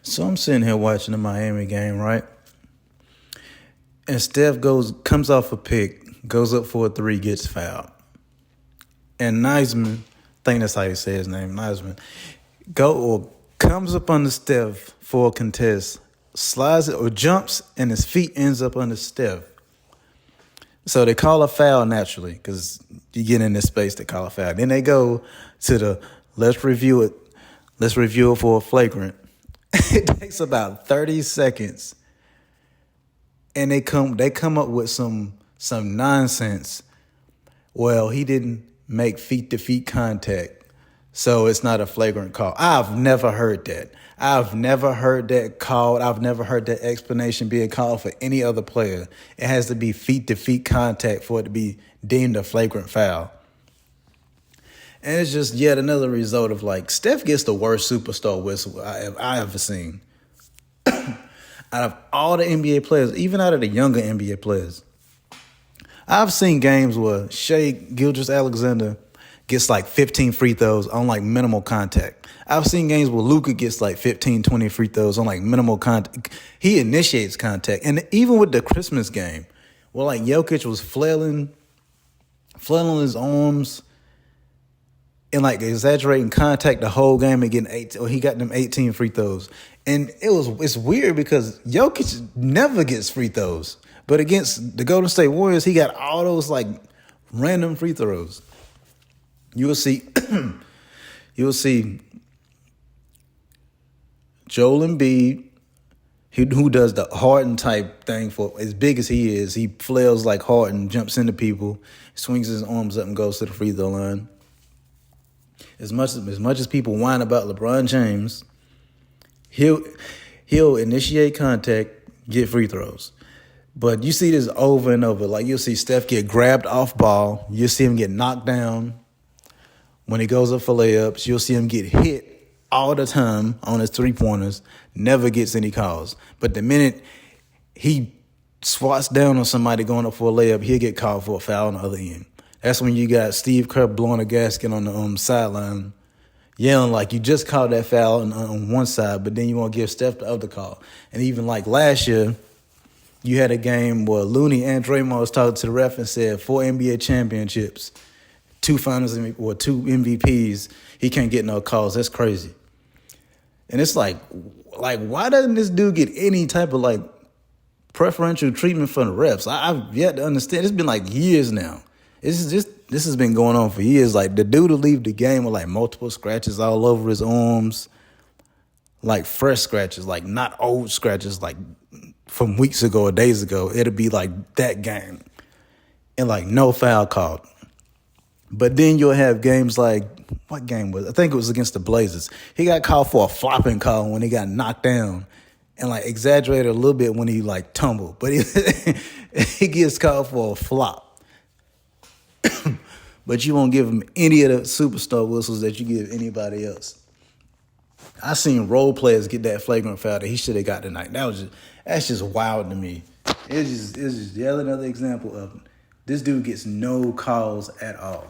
So I'm sitting here watching the Miami game, right? And Steph comes off a pick, goes up for a three, gets fouled. And Niceman, I think that's how you say his name, Niceman, comes up under Steph for a contest, slides it or jumps, and his feet ends up under Steph. So they call a foul naturally because you get in this space, they call a foul. Then they go to the let's review it for a flagrant. It takes about 30 seconds, and they come up with some nonsense. Well, he didn't make feet-to-feet contact, so it's not a flagrant call. I've never heard that. I've never heard that called. I've never heard that explanation being called for any other player. It has to be feet-to-feet contact for it to be deemed a flagrant foul. And it's just yet another result of, like, Steph gets the worst superstar whistle I ever seen. Out of all the NBA players, even out of the younger NBA players, I've seen games where Shai Gilgeous-Alexander gets like 15 free throws on like minimal contact. I've seen games where Luka gets like 15, 20 free throws on like minimal contact. He initiates contact. And even with the Christmas game, where like Jokic was flailing his arms and like exaggerating contact the whole game and getting he got them 18 free throws. And it's weird because Jokic never gets free throws. But against the Golden State Warriors, he got all those like random free throws. You'll see Joel Embiid, who does the Harden type thing for as big as he is. He flails like Harden, jumps into people, swings his arms up and goes to the free throw line. As much as people whine about LeBron James, he'll initiate contact, get free throws. But you see this over and over. Like, you'll see Steph get grabbed off ball. You'll see him get knocked down when he goes up for layups. You'll see him get hit all the time on his three-pointers. Never gets any calls. But the minute he swats down on somebody going up for a layup, he'll get called for a foul on the other end. That's when you got Steve Kerr blowing a gasket on the sideline, yelling like you just called that foul on one side, but then you want to give Steph the other call. And even like last year, you had a game where Looney and Draymond was talking to the ref and said 4 NBA championships, 2 finals or 2 MVPs. He can't get no calls. That's crazy. And it's like why doesn't this dude get any type of like preferential treatment from the refs? I've yet to understand. It's been like years now. This has been going on for years. Like, the dude will leave the game with like multiple scratches all over his arms, like fresh scratches, like not old scratches, like from weeks ago or days ago. It'll be like that game and like no foul called. But then you'll have games like, what game was it? I think it was against the Blazers. He got called for a flopping call when he got knocked down and like exaggerated a little bit when he like tumbled. But he gets called for a flop. But you won't give him any of the superstar whistles that you give anybody else. I seen role players get that flagrant foul that he should have got tonight. That's just wild to me. It's just yet another example of this dude gets no calls at all.